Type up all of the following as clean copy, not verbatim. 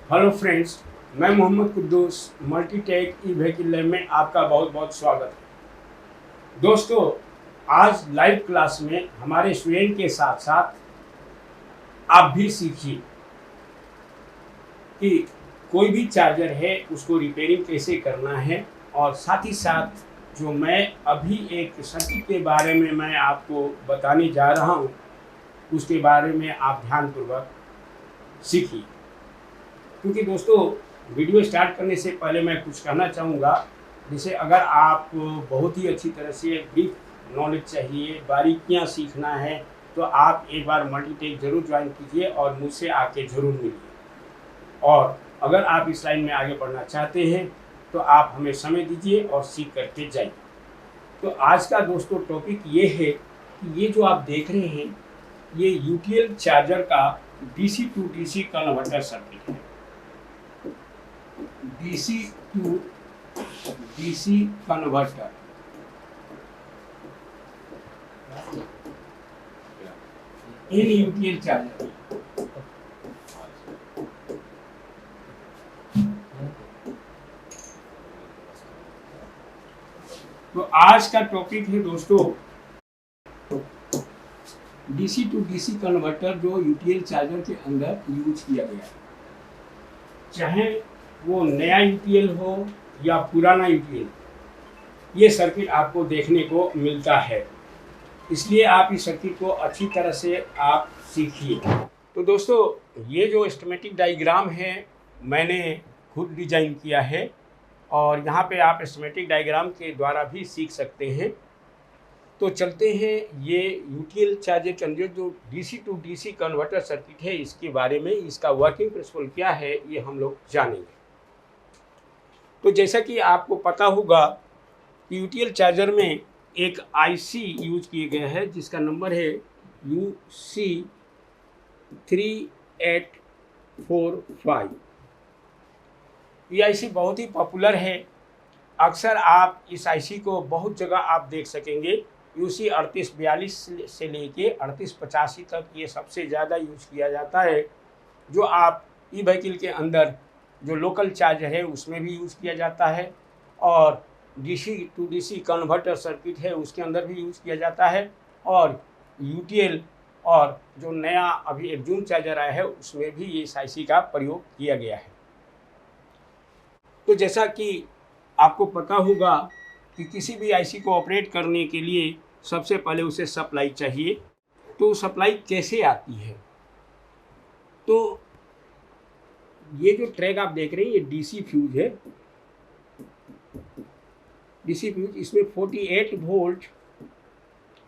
Hello friends, मैं Mohammad Quddus Multitech e vehicle lab में आपका बहुत बहुत स्वागत है। दोस्तों, आज लाइव क्लास में हमारे स्टूडेंट के साथ साथ आप भी सीखिए कि कोई भी चार्जर है उसको रिपेयरिंग कैसे करना है, और साथ ही साथ जो मैं अभी एक सर्किट के बारे में मैं आपको बताने जा रहा हूँ उसके बारे में आप ध्यानपूर्वक सीखिए। क्योंकि दोस्तों, वीडियो स्टार्ट करने से पहले मैं कुछ कहना चाहूँगा। जैसे अगर आप बहुत ही अच्छी तरह से ब्रीफ नॉलेज चाहिए, बारीकियाँ सीखना है, तो आप एक बार मल्टीटेक ज़रूर ज्वाइन कीजिए और मुझसे आके ज़रूर मिलिए। और अगर आप इस लाइन में आगे बढ़ना चाहते हैं तो आप हमें समय दीजिए और सीख करके जाइए। तो आज का दोस्तों टॉपिक ये है कि ये जो आप देख रहे हैं ये यूटीएल चार्जर का DC to DC converter circuit है। DC to DC converter in UTL charger. तो आज का टॉपिक है दोस्तों डीसी टू डीसी कन्वर्टर जो यूटीएल चार्जर के अंदर यूज किया गया है, चाहे वो नया यूटीएल हो या पुराना यूटीएल, ये सर्किट आपको देखने को मिलता है। इसलिए आप इस सर्किट को अच्छी तरह से आप सीखिए। तो दोस्तों, ये जो स्कीमेटिक डायग्राम है मैंने खुद डिजाइन किया है, और यहाँ पे आप स्कीमेटिक डायग्राम के द्वारा भी सीख सकते हैं। तो चलते हैं, ये यूटीएल चार्जर के अंदर जो DC to DC converter circuit है इसके बारे में, इसका वर्किंग प्रिंसिपल क्या है ये हम लोग जानेंगे। तो जैसा कि आपको पता होगा कि यूटीएल चार्जर में एक आईसी यूज किए गए हैं जिसका नंबर है UC3845। ये आईसी बहुत ही पॉपुलर है। अक्सर आप इस आईसी को बहुत जगह आप देख सकेंगे। UC 3842 से लेके 3885 तक ये सबसे ज़्यादा यूज किया जाता है, जो आप ई व्हीकल के अंदर जो लोकल चार्जर है उसमें भी यूज़ किया जाता है, और DC to DC converter circuit है उसके अंदर भी यूज़ किया जाता है, और यूटीएल और जो नया अभी एक जून चार्जर आया है उसमें भी ये इस आईसी का प्रयोग किया गया है। तो जैसा कि आपको पता होगा कि किसी भी आईसी को ऑपरेट करने के लिए सबसे पहले उसे सप्लाई चाहिए। तो सप्लाई कैसे आती है? तो ये जो ट्रैक आप देख रहे हैं ये डीसी फ्यूज है। डीसी फ्यूज, इसमें 48 वोल्ट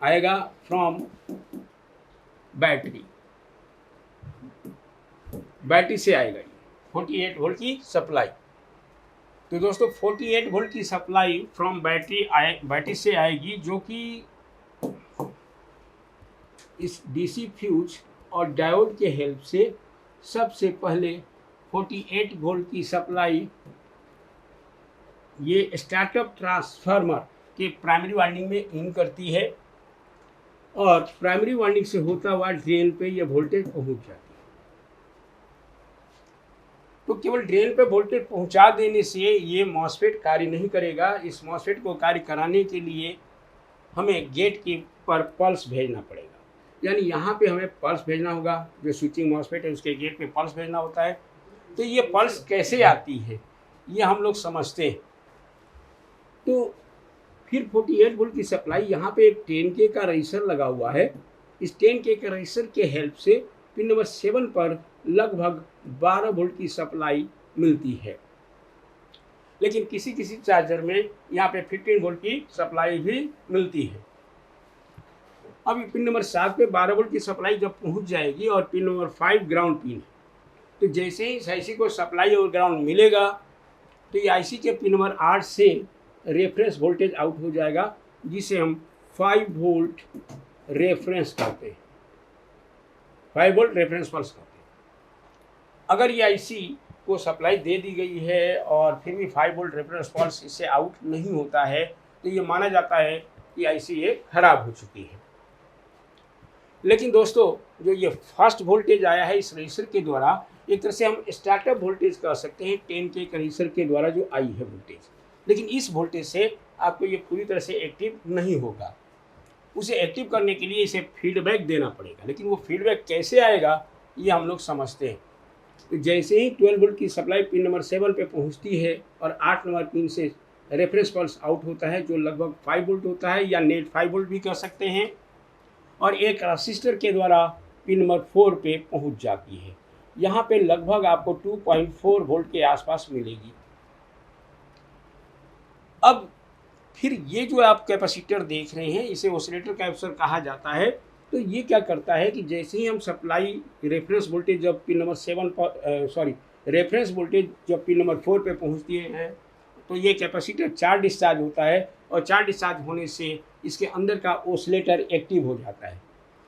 आएगा फ्रॉम बैटरी से आएगा ये 48 वोल्ट की सप्लाई। तो दोस्तों 48 वोल्ट की सप्लाई फ्रॉम बैटरी से आएगी, जो कि इस डीसी फ्यूज और डायोड के हेल्प से सबसे पहले 48 वोल्ट की सप्लाई ये स्टार्टअप ट्रांसफार्मर के प्राइमरी वाइंडिंग में इन करती है, और प्राइमरी वाइंडिंग से होता हुआ ड्रेन पे ये वोल्टेज पहुंच जाती है। तो केवल ड्रेन पे वोल्टेज पहुंचा देने से ये मॉसफेट कार्य नहीं करेगा। इस मॉसफेट को कार्य कराने के लिए हमें गेट के पर पल्स भेजना पड़ेगा, यानी यहाँ पे हमें पल्स भेजना होगा। जो स्विचिंग मॉसफेट है उसके गेट पे पल्स भेजना होता है। तो ये पल्स कैसे आती है ये हम लोग समझते हैं। तो फिर 48 वोल्ट की सप्लाई, यहाँ पे एक 10K का रजिस्टर लगा हुआ है। इस 10K के रजिस्टर के हेल्प से पिन नंबर 7 पर लगभग 12 वोल्ट की सप्लाई मिलती है। लेकिन किसी किसी चार्जर में यहाँ पे 15 वोल्ट की सप्लाई भी मिलती है। अब पिन नंबर 7 पे 12 वोल्ट की सप्लाई जब पहुँच जाएगी, और पिन नंबर 5 ग्राउंड पिन है, तो जैसे ही इस आईसी को सप्लाई और ग्राउंड मिलेगा तो ये आईसी के पिन नंबर 8 से रेफरेंस वोल्टेज आउट हो जाएगा, जिसे हम 5 वोल्ट रेफरेंस कहते हैं। 5 वोल्ट रेफरेंस पल्स कहते हैं। अगर ये आईसी को सप्लाई दे दी गई है और फिर भी 5 वोल्ट रेफरेंस पल्स इससे आउट नहीं होता है, तो ये माना जाता है कि आईसी ये खराब हो चुकी है। लेकिन दोस्तों, जो ये फर्स्ट वोल्टेज आया है इस रजिस्टर के द्वारा, एक तरह से हम स्टार्टअप वोल्टेज कह सकते हैं 10K के रेजिस्टर के द्वारा जो आई है वोल्टेज। लेकिन इस वोल्टेज से आपको ये पूरी तरह से एक्टिव नहीं होगा। उसे एक्टिव करने के लिए इसे फीडबैक देना पड़ेगा, लेकिन वो फीडबैक कैसे आएगा ये हम लोग समझते हैं। तो जैसे ही 12 वोल्ट की सप्लाई पिन नंबर 7 पे पहुंचती है और 8 नंबर पिन से रेफरेंस पल्स आउट होता है जो लगभग 5 वोल्ट होता है या नेट 5 वोल्ट भी कह सकते हैं, और एक रजिस्टर के द्वारा पिन नंबर 4 पे पहुंच जाती है। यहाँ पे लगभग आपको 2.4 वोल्ट के आसपास मिलेगी। अब फिर ये जो आप कैपेसिटर देख रहे हैं इसे ऑसिलेटर कैपेसिटर कहा जाता है। तो ये क्या करता है कि जैसे ही हम सप्लाई रेफरेंस वोल्टेज जब पिन नंबर 7 पर रेफरेंस वोल्टेज जब पिन नंबर 4 पे पहुंचती है तो ये कैपेसिटर चार्ज डिस्चार्ज होता है, और चार्ज डिस्चार्ज होने से इसके अंदर का ऑसिलेटर एक्टिव हो जाता है,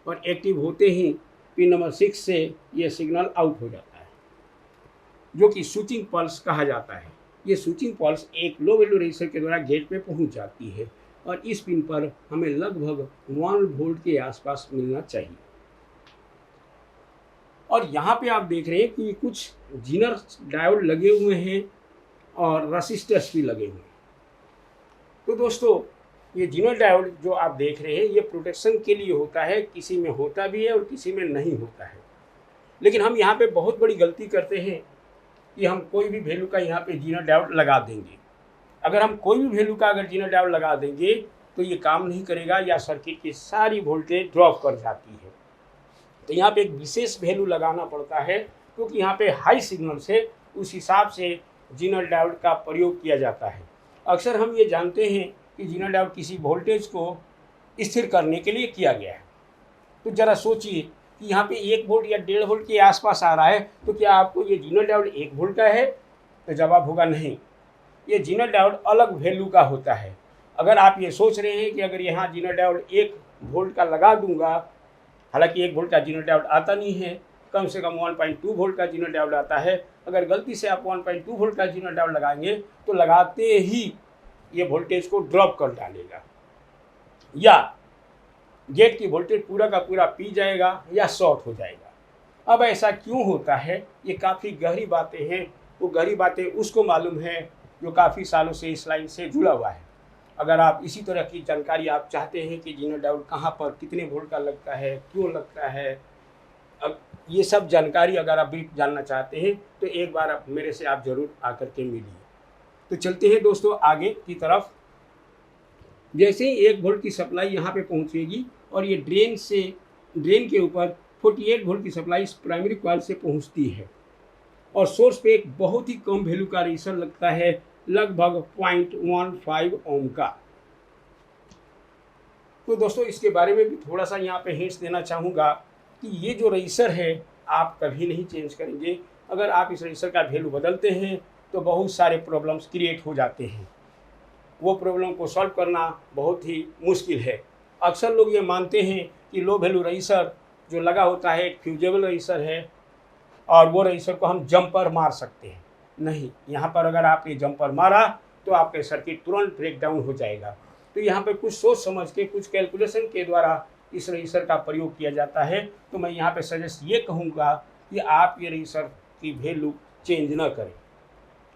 और एक्टिव होते ही पिन नंबर 6 से ये सिग्नल आउट हो जाता है जो कि स्विचिंग पल्स कहा जाता है। ये स्विचिंग पल्स एक लो वैल्यू रेजिस्टर के द्वारा गेट पे पहुंच जाती है, और इस पिन पर हमें लगभग 1 वोल्ट के आसपास मिलना चाहिए। और यहाँ पे आप देख रहे हैं कि कुछ जीनर डायोड लगे हुए हैं और रसिस्टर्स भी लगे हुए हैं। तो दोस्तों ये जीनर डायोड जो आप देख रहे हैं ये प्रोटेक्शन के लिए होता है, किसी में होता भी है और किसी में नहीं होता है। लेकिन हम यहाँ पे बहुत बड़ी गलती करते हैं कि हम कोई भी वैल्यू का यहाँ पे जीनर डायोड लगा देंगे। अगर हम कोई भी वैल्यू का अगर जीनर डायोड लगा देंगे तो ये काम नहीं करेगा या सर्किट की सारी वोल्टेज ड्रॉप कर जाती है। तो यहाँ पे एक विशेष वैल्यू लगाना पड़ता है, क्योंकि यहाँ पे हाई सिग्नल से उस हिसाब से जीनर डायोड का प्रयोग किया जाता है। अक्सर हम ये जानते हैं कि जीनर डायोड किसी वोल्टेज को स्थिर करने के लिए किया गया है। तो ज़रा सोचिए कि यहाँ पे 1 वोल्ट या 1.5 वोल्ट के आसपास आ रहा है, तो क्या आपको ये जीनर डायोड 1 वोल्ट का है? तो जवाब होगा नहीं। ये जीनर डायोड अलग वैल्यू का होता है। अगर आप ये सोच रहे हैं कि अगर यहाँ जीनर डायोड 1 वोल्ट का लगा दूंगा, हालांकि 1 वोल्ट का जीनर डायोड आता नहीं है, कम से कम 1.2 वोल्ट का जीनर डायोड आता है। अगर गलती से आप 1.2 वोल्ट का जीनर डायोड लगाएंगे तो लगाते ही ये वोल्टेज को ड्रॉप कर डालेगा, या गेट की वोल्टेज पूरा का पूरा पी जाएगा या शॉर्ट हो जाएगा। अब ऐसा क्यों होता है? ये काफ़ी गहरी बातें हैं। वो गहरी बातें उसको मालूम है जो काफ़ी सालों से इस लाइन से जुड़ा हुआ है। अगर आप इसी तरह की जानकारी आप चाहते हैं कि जीनर डायोड कहाँ पर कितने वोल्ट का लगता है, क्यों लगता है, अब ये सब जानकारी अगर आप भी जानना चाहते हैं तो एक बार आप मेरे से आप ज़रूर आकर के मिलिए। तो चलते हैं दोस्तों आगे की तरफ। जैसे ही 1 वोल्ट की सप्लाई यहाँ पे पहुँचेगी और ये ड्रेन के ऊपर 48 वोल्ट की सप्लाई इस प्राइमरी कॉइल से पहुँचती है, और सोर्स पे एक बहुत ही कम वैल्यू का रेजिस्टर लगता है, लगभग 0.15 ओम का। तो दोस्तों इसके बारे में भी थोड़ा सा यहाँ पे हिंट्स देना चाहूँगा कि ये जो रेजिस्टर है आप कभी नहीं चेंज करेंगे। अगर आप इस रेजिस्टर का वैल्यू बदलते हैं तो बहुत सारे प्रॉब्लम्स क्रिएट हो जाते हैं। वो प्रॉब्लम को सॉल्व करना बहुत ही मुश्किल है। अक्सर लोग ये मानते हैं कि लो वैल्यू रेजिस्टर जो लगा होता है एक फ्यूजेबल रेजिस्टर है और वो रेजिस्टर को हम जंपर मार सकते हैं। नहीं, यहाँ पर अगर आपने जंपर मारा तो आपके सर्किट तुरंत ब्रेक डाउन हो जाएगा। तो यहाँ पे कुछ सोच समझ के कुछ कैलकुलेशन के द्वारा इस रेजिस्टर का प्रयोग किया जाता है। तो मैं यहाँ पे सजेस्ट ये कहूँगा कि आप ये रेजिस्टर की वैल्यू चेंज ना करें।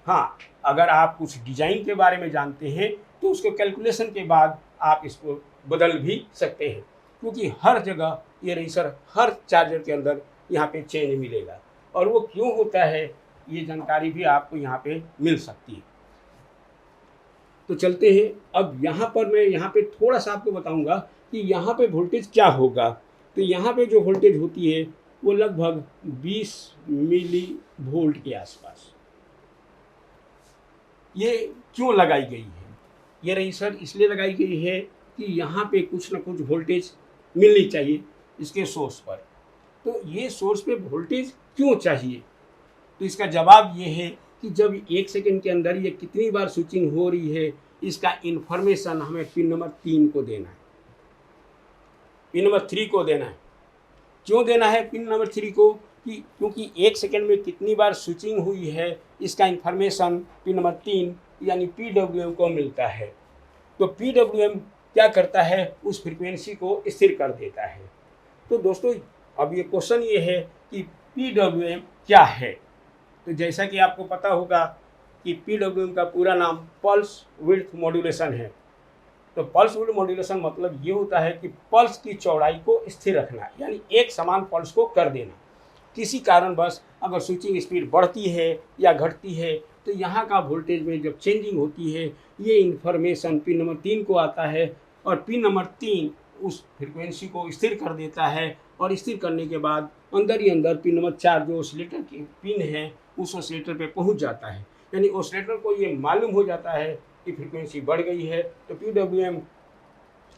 हाँ, अगर आप कुछ डिज़ाइन के बारे में जानते हैं तो उसको कैलकुलेशन के बाद आप इसको बदल भी सकते हैं, क्योंकि हर जगह ये रेजिस्टर हर चार्जर के अंदर यहाँ पे चेंज मिलेगा। और वो क्यों होता है ये जानकारी भी आपको यहाँ पे मिल सकती है। तो चलते हैं अब यहाँ पर मैं यहाँ पे थोड़ा सा आपको बताऊँगा कि यहाँ पे वोल्टेज क्या होगा। तो यहाँ पे जो वोल्टेज होती है वो लगभग 20 मिली वोल्ट के आसपास। ये क्यों लगाई गई है? ये रेजिस्टर इसलिए लगाई गई है कि यहाँ पे कुछ ना कुछ वोल्टेज मिलनी चाहिए इसके सोर्स पर। तो ये सोर्स पे वोल्टेज क्यों चाहिए? तो इसका जवाब ये है कि जब 1 सेकंड के अंदर ये कितनी बार स्विचिंग हो रही है इसका इन्फॉर्मेशन हमें पिन नंबर 3 को देना है, पिन नंबर 3 को देना है। क्यों देना है पिन नंबर 3 को? क्योंकि 1 सेकंड में कितनी बार स्विचिंग हुई है इसका इन्फॉर्मेशन पिन नंबर 3 यानी PWM को मिलता है। तो PWM क्या करता है? उस फ्रीक्वेंसी को स्थिर कर देता है। तो दोस्तों अब ये क्वेश्चन ये है कि PWM क्या है? तो जैसा कि आपको पता होगा कि PWM का पूरा नाम पल्स विड्थ मॉड्यूलेशन है। तो पल्स विड्थ मॉड्यूलेशन मतलब ये होता है कि पल्स की चौड़ाई को स्थिर रखना, यानी एक समान पल्स को कर देना। किसी कारणवश अगर स्विचिंग स्पीड बढ़ती है या घटती है तो यहाँ का वोल्टेज में जब चेंजिंग होती है ये इन्फॉर्मेशन पिन नंबर 3 को आता है और पिन नंबर 3 उस फ्रिक्वेंसी को स्थिर कर देता है और स्थिर करने के बाद अंदर ही अंदर पिन नंबर 4 जो ऑसिलेटर की पिन है उस ऑसिलेटर पे पहुंच जाता है। यानी ऑसिलेटर को ये मालूम हो जाता है कि फ्रिक्वेंसी बढ़ गई है, तो PWM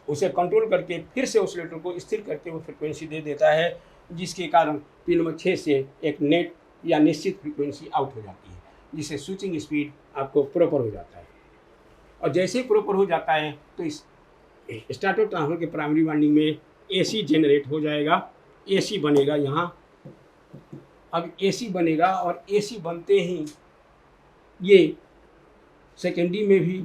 उसे कंट्रोल करके फिर से ऑसिलेटर को स्थिर करके वो फ्रिक्वेंसी दे देता है, जिसके कारण पिन नंबर 6 से एक नेट या निश्चित फ्रिक्वेंसी आउट हो जाती है, जिससे स्विचिंग स्पीड आपको प्रॉपर हो जाता है। और जैसे ही प्रॉपर हो जाता है तो इस स्टार्टर ट्रांसफर के प्राइमरी वाइंडिंग में AC जनरेट हो जाएगा, AC बनेगा यहाँ। अब AC बनेगा और AC बनते ही ये सेकेंडरी में भी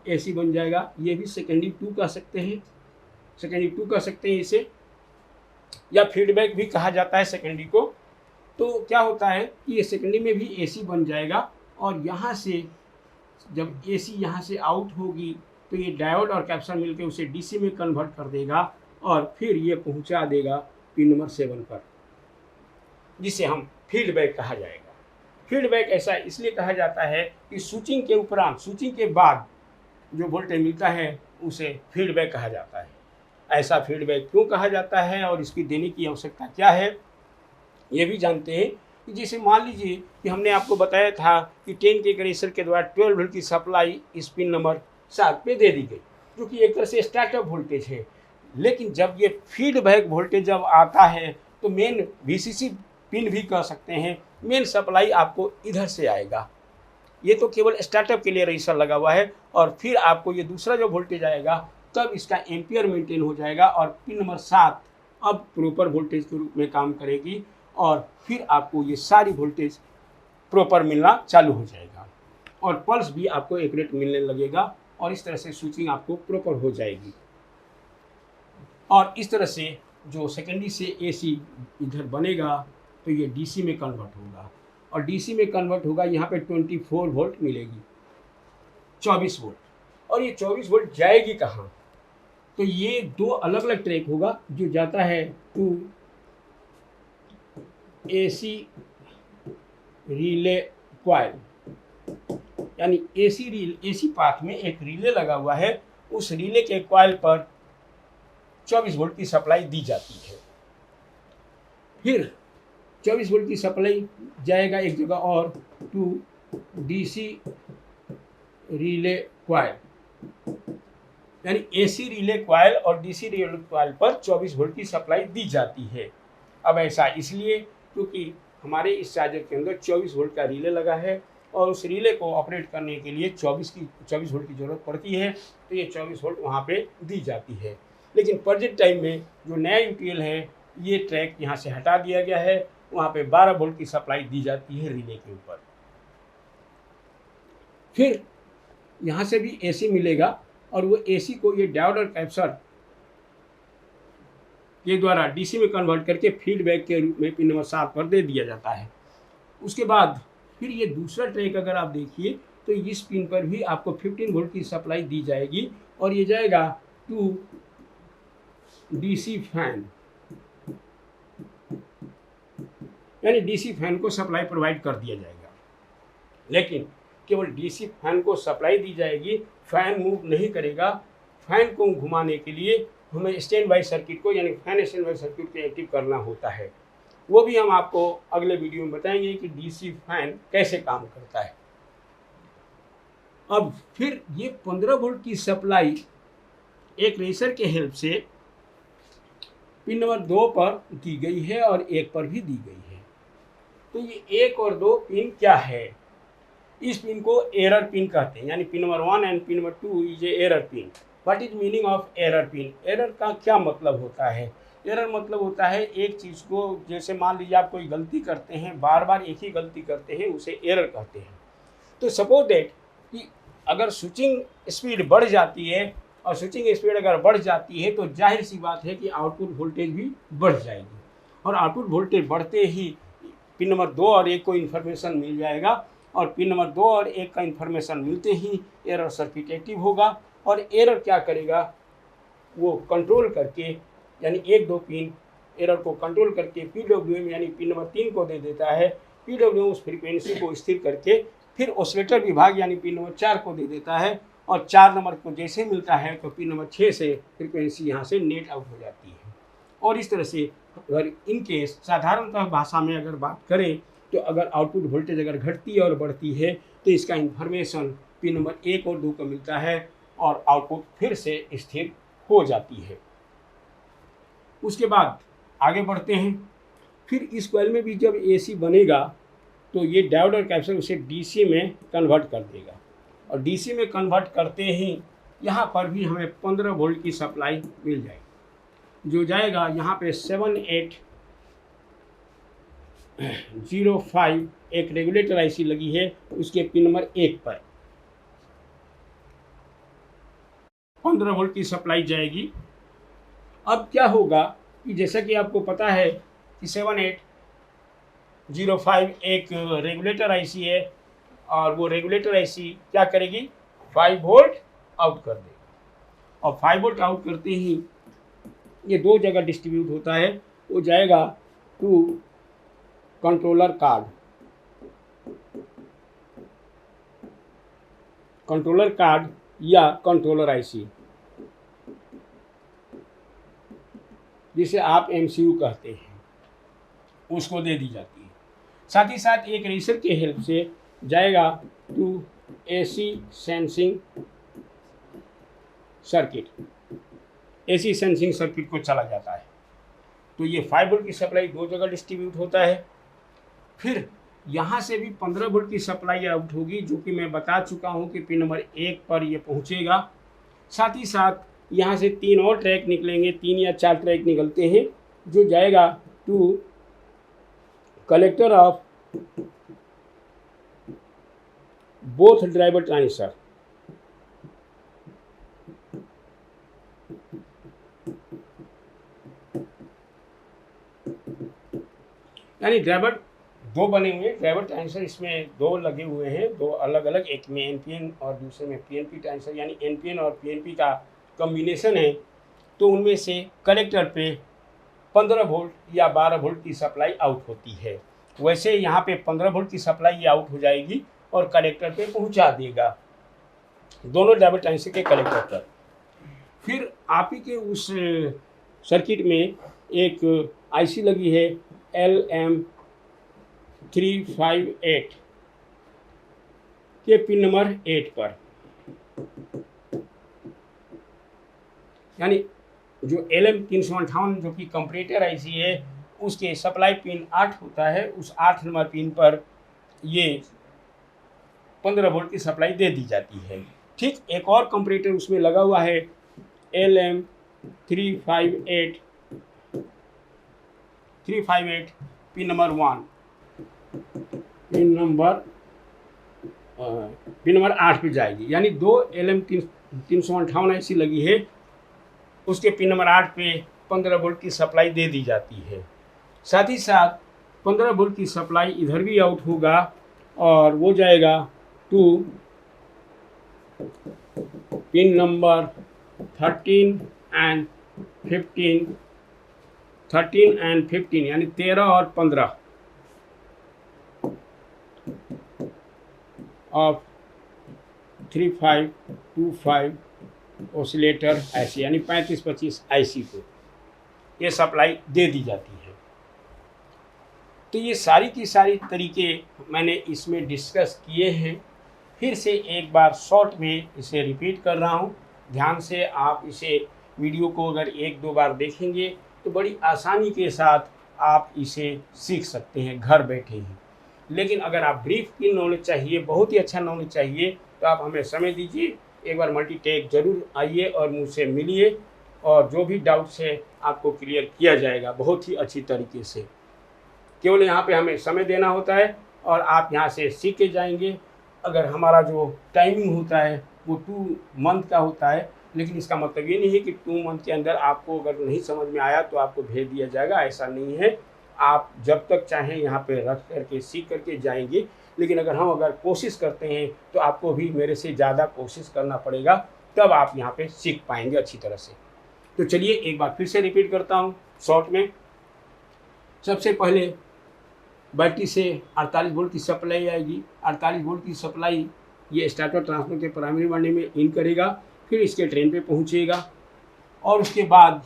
AC बन जाएगा, ये भी सेकेंडरी 2 कह सकते हैं, सेकेंडरी 2 कह सकते हैं इसे, या फीडबैक भी कहा जाता है सेकेंडरी को। तो क्या होता है कि ये सेकेंडरी में भी AC बन जाएगा और यहाँ से जब AC यहाँ से आउट होगी तो ये डायोड और कैप्सूल मिलकर उसे DC में कन्वर्ट कर देगा और फिर ये पहुँचा देगा पिन नंबर 7 पर, जिसे हम फीडबैक कहा जाएगा। फीडबैक ऐसा इसलिए कहा जाता है कि स्विचिंग के उपरांत, स्विचिंग के बाद जो वोल्टेज मिलता है उसे फीडबैक कहा जाता है। ऐसा फीडबैक क्यों कहा जाता है और इसकी देने की आवश्यकता क्या है ये भी जानते हैं। कि जैसे मान लीजिए कि हमने आपको बताया था कि 10 के कनेक्शन के द्वारा 12 वोल्ट की सप्लाई इस पिन नंबर 7 पे दे दी गई, जो कि एक तरह से स्टार्टअप वोल्टेज है। लेकिन जब ये फीडबैक वोल्टेज जब आता है तो मेन VCC पिन भी कह सकते हैं, मेन सप्लाई आपको इधर से आएगा। ये तो केवल स्टार्टअप के लिए रजिस्टर लगा हुआ है और फिर आपको ये दूसरा जो वोल्टेज आएगा तब इसका एम्पियर मेंटेन हो जाएगा और पिन नंबर 7 अब प्रॉपर वोल्टेज के रूप में काम करेगी और फिर आपको ये सारी वोल्टेज प्रॉपर मिलना चालू हो जाएगा और पल्स भी आपको एक्यूरेट मिलने लगेगा और इस तरह से स्विचिंग आपको प्रॉपर हो जाएगी। और इस तरह से जो सेकेंडरी से AC इधर बनेगा तो ये DC में कन्वर्ट होगा और DC में कन्वर्ट होगा, यहाँ पे 24 वोल्ट मिलेगी, 24 वोल्ट। और ये 24 वोल्ट जाएगी कहाँ? तो ये दो अलग अलग ट्रैक होगा जो जाता है टू AC रिले कॉइल, यानी AC पाथ में एक रिले लगा हुआ है, उस रिले के कॉइल पर 24 वोल्ट की सप्लाई दी जाती है। फिर 24 वोल्ट की सप्लाई जाएगा एक जगह और टू DC रिले कॉइल, यानी AC रिले कॉइल और DC रिले कॉइल पर 24 वोल्ट की सप्लाई दी जाती है। अब ऐसा इसलिए क्योंकि हमारे इस चार्जर के अंदर 24 वोल्ट का रिले लगा है और उस रिले को ऑपरेट करने के लिए 24 वोल्ट की ज़रूरत पड़ती है, तो ये 24 वोल्ट वहाँ पे दी जाती है। लेकिन प्रेजेंट टाइम में जो नया UTL है ये ट्रैक यहाँ से हटा दिया गया है, वहाँ पे 12 वोल्ट की सप्लाई दी जाती है रिले के ऊपर। फिर यहाँ से भी AC मिलेगा और वो AC को ये डायोड और कैप्सूल के द्वारा DC में कन्वर्ट करके फीडबैक के रूप में पिन नंबर 7 पर दे दिया जाता है। उसके बाद फिर ये दूसरा ट्रैक अगर आप देखिए तो इस पिन पर भी आपको 15 वोल्ट की सप्लाई दी जाएगी और ये जाएगा टू DC फैन, यानी DC फैन को सप्लाई प्रोवाइड कर दिया जाएगा। लेकिन केवल DC फैन को सप्लाई दी जाएगी, फैन मूव नहीं करेगा। फैन को घुमाने के लिए हमें स्टैंड बाई सर्किट को, यानी फैन स्टैंड बाई सर्किट को एक्टिव करना होता है। वो भी हम आपको अगले वीडियो में बताएंगे कि DC फैन कैसे काम करता है। अब फिर ये 15 वोल्ट की सप्लाई एक रेसर के हेल्प से पिन नंबर 2 पर दी गई है और 1 पर भी दी गई है। तो ये 1 और 2 पिन क्या है? इस पिन को एरर पिन कहते हैं, यानी pin number 1 and pin number 2 is a error pin. What is meaning of error pin? Error का क्या मतलब होता है? एरर मतलब होता है एक चीज़ को, जैसे मान लीजिए आप कोई गलती करते हैं, बार बार एक ही गलती करते हैं, उसे एरर कहते हैं। तो सपोज दैट कि अगर स्विचिंग स्पीड बढ़ जाती है और स्विचिंग स्पीड अगर बढ़ जाती है तो जाहिर सी बात है कि आउटपुट वोल्टेज भी बढ़ जाएगी और आउटपुट वोल्टेज बढ़ते ही पिन नंबर 2 और 1 को इन्फॉर्मेशन मिल जाएगा और पिन नंबर 2 और 1 का इन्फॉर्मेशन मिलते ही एरर सर्किट एक्टिव होगा और एरर क्या करेगा, वो कंट्रोल करके यानी 1-2 पिन एरर को कंट्रोल करके PWM यानी पिन नंबर 3 को दे देता है। PWM उस फ्रीक्वेंसी को स्थिर करके फिर ऑसिलेटर विभाग यानी पिन नंबर 4 को दे देता है और 4 नंबर को जैसे मिलता है तो पिन नंबर 6 से फ्रीक्वेंसी यहाँ से नेट आउट हो जाती है। और इस तरह से अगर इन केस साधारणतः भाषा में अगर बात करें तो अगर आउटपुट वोल्टेज अगर घटती है और बढ़ती है तो इसका इन्फॉर्मेशन पिन नंबर 1 और 2 को मिलता है और आउटपुट फिर से स्थिर हो जाती है। उसके बाद आगे बढ़ते हैं। फिर इस कॉइल में भी जब AC बनेगा तो ये डायोड और कैपेसिटर उसे DC में कन्वर्ट कर देगा और DC में कन्वर्ट करते ही यहाँ पर भी हमें 15 वोल्ट की सप्लाई मिल जाएगी जो जाएगा यहाँ पे 7805 एक रेगुलेटर IC लगी है उसके पिन नंबर 1 पर 15 वोल्ट की सप्लाई जाएगी। अब क्या होगा कि जैसा कि आपको पता है कि 7805 एक रेगुलेटर IC है और वो रेगुलेटर IC क्या करेगी 5 वोल्ट आउट कर देगा और 5 वोल्ट आउट करते ही ये 2 जगह डिस्ट्रीब्यूट होता है, वो जाएगा टू कंट्रोलर कार्ड या कंट्रोलर IC जिसे आप MCU कहते हैं, उसको दे दी जाती है। साथ ही साथ एक रेजिस्टर के हेल्प से जाएगा टू AC सेंसिंग सर्किट को चला जाता है। तो ये 5 वोल्ट की सप्लाई 2 जगह डिस्ट्रीब्यूट होता है। फिर यहाँ से भी 15 वोल्ट की सप्लाई आउट होगी जो कि मैं बता चुका हूँ कि पिन नंबर 1 पर ये पहुँचेगा। साथ ही साथ यहाँ से 3 और ट्रैक निकलेंगे, 3 या 4 ट्रैक निकलते हैं जो जाएगा to collector of both driver transistor. यानी ड्राइवर 2 बने हुए ड्राइवर ट्रांजिस्टर, इसमें 2 लगे हुए हैं, 2 अलग अलग, एक में NPN और दूसरे में PNP ट्रांजिस्टर, यानी NPN और PNP का कॉम्बिनेशन है। तो उनमें से कलेक्टर पे 15 वोल्ट या 12 वोल्ट की सप्लाई आउट होती है। वैसे यहाँ पे 15 वोल्ट की सप्लाई आउट हो जाएगी और कलेक्टर पे पहुँचा देगा दोनों ड्राइवर ट्रांजिस्टर के कलेक्टर पर। फिर आप ही के उस सर्किट में एक IC लगी है LM358 के पिन नंबर 8 पर, यानी जो LM358 जो कि कंपैरेटर IC है उसके सप्लाई पिन 8 होता है, उस 8 नंबर पिन पर ये 15 वोल्ट की सप्लाई दे दी जाती है। ठीक एक और कंपैरेटर उसमें लगा हुआ है LM358 pin number 1, pin number 8 पे जाएगी, यानी 2 LM358 IC लगी है उसके पिन नंबर 8 पे 15 वोल्ट की सप्लाई दे दी जाती है। साथ ही साथ 15 वोल्ट की सप्लाई इधर भी आउट होगा और वो जाएगा टू पिन नंबर 13 एंड 15 यानी 13 और 15 ऑफ 3525 ऑसिलेटर IC यानी 3525 IC को ये सप्लाई दे दी जाती है। तो ये सारी की सारी तरीके मैंने इसमें डिस्कस किए हैं। फिर से एक बार शॉर्ट में इसे रिपीट कर रहा हूँ, ध्यान से आप इसे वीडियो को अगर 1-2 बार देखेंगे तो बड़ी आसानी के साथ आप इसे सीख सकते हैं घर बैठे ही। लेकिन अगर आप ब्रीफ की नॉलेज चाहिए, बहुत ही अच्छा नॉलेज चाहिए, तो आप हमें समय दीजिए, एक बार मल्टीटेक जरूर आइए और मुझसे मिलिए और जो भी डाउट्स है आपको क्लियर किया जाएगा बहुत ही अच्छी तरीके से। केवल यहाँ पे हमें समय देना होता है और आप यहाँ से सीख के जाएंगे। अगर हमारा जो टाइमिंग होता है वो 2 मंथ का होता है, लेकिन इसका मतलब ये नहीं है कि 2 मंथ के अंदर आपको अगर नहीं समझ में आया तो आपको भेज दिया जाएगा, ऐसा नहीं है। आप जब तक चाहें यहाँ पे रख करके सीख करके जाएंगे, लेकिन अगर कोशिश करते हैं तो आपको भी मेरे से ज़्यादा कोशिश करना पड़ेगा, तब आप यहाँ पे सीख पाएंगे अच्छी तरह से। तो चलिए एक बार फिर से रिपीट करता हूँ शॉर्ट में। सबसे पहले बैटरी से 48 वोल्ट की सप्लाई आएगी। 48 वोल्ट की सप्लाई ये स्टार्टर ट्रांसफार्मर के प्राइमरी वाइंडिंग में इन करेगा, फिर इसके ड्रेन पे पहुँचेगा और उसके बाद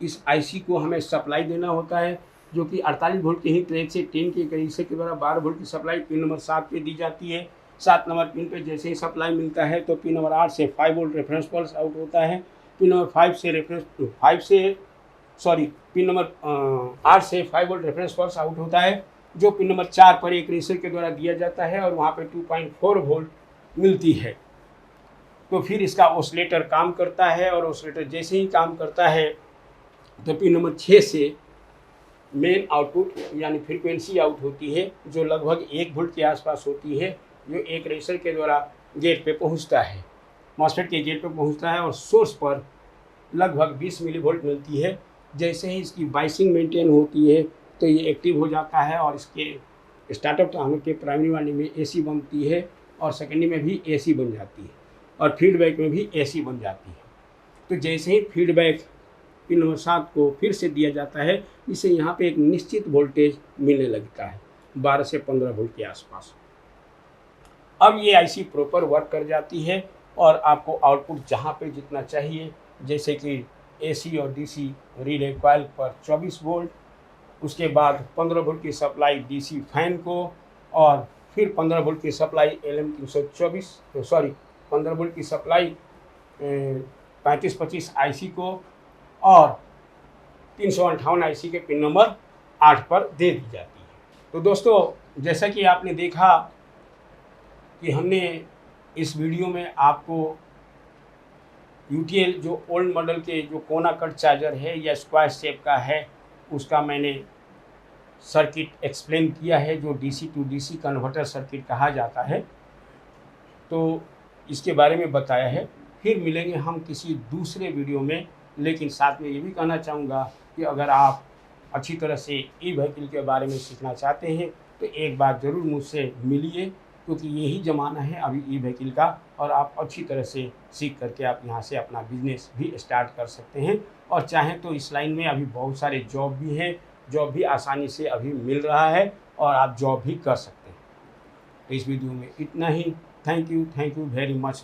इस आईसी को हमें सप्लाई देना होता है, जो कि 48 वोल्ट के ही ट्रैक से 10 के कनेक्शन के द्वारा 12 वोल्ट की सप्लाई पिन नंबर 7 पे दी जाती है। 7 नंबर पिन पे जैसे ही सप्लाई मिलता है तो पिन नंबर 8 से 5 वोल्ट रेफरेंस पल्स आउट होता है। पिन नंबर 8 से 5 वोल्ट रेफरेंस पल्स आउट होता है, जो पिन नंबर 4 पर एक रेजिस्टर के द्वारा दिया जाता है और वहाँ पे 2.4 वोल्ट मिलती है। तो फिर इसका ऑसिलेटर काम करता है और ऑसिलेटर जैसे ही काम करता है तो पिन नंबर 6 से मेन आउटपुट यानी फ्रीक्वेंसी आउट होती है, जो लगभग 1 वोल्ट के आसपास होती है, जो एक रेजिस्टर के द्वारा गेट पे पहुंचता है, मॉसफेट के गेट पे पहुंचता है और सोर्स पर लगभग 20 मिली वोल्ट मिलती है। जैसे ही इसकी बाइसिंग मेंटेन होती है तो ये एक्टिव हो जाता है और इसके स्टार्टअप ट्रांसफार्मर के प्राइमरी वाइंडिंग में एसी बनती है और सेकेंडरी में भी एसी बन जाती है और फीडबैक में भी एसी बन जाती है। तो जैसे ही फीडबैक पिन नंबर 7 को फिर से दिया जाता है, इससे यहाँ पे एक निश्चित वोल्टेज मिलने लगता है 12 से 15 वोल्ट के आसपास। अब ये आईसी प्रॉपर वर्क कर जाती है और आपको आउटपुट जहाँ पे जितना चाहिए, जैसे कि एसी और डीसी रिले कॉइल पर 24 वोल्ट, उसके बाद 15 वोल्ट की सप्लाई डीसी फैन को और फिर 15 वोल्ट की सप्लाई LM324 15 वोल्ट की सप्लाई 3525 आईसी को और 358 आईसी के पिन नंबर 8 पर दे दी जाती है। तो दोस्तों, जैसा कि आपने देखा कि हमने इस वीडियो में आपको यूटीएल जो ओल्ड मॉडल के जो कोना कट चार्जर है या स्क्वायर शेप का है, उसका मैंने सर्किट एक्सप्लेन किया है, जो DC to DC converter circuit कहा जाता है। तो इसके बारे में बताया है। फिर मिलेंगे हम किसी दूसरे वीडियो में, लेकिन साथ में ये भी कहना चाहूँगा कि अगर आप अच्छी तरह से ई व्हीकल के बारे में सीखना चाहते हैं तो एक बार ज़रूर मुझसे मिलिए, क्योंकि यही ज़माना है अभी ई व्हीकल का और आप अच्छी तरह से सीख करके आप यहाँ से अपना बिजनेस भी स्टार्ट कर सकते हैं। और चाहें तो इस लाइन में अभी बहुत सारे जॉब भी हैं, जॉब भी आसानी से अभी मिल रहा है और आप जॉब भी कर सकते हैं। तो इस वीडियो में इतना ही। Thank you very much.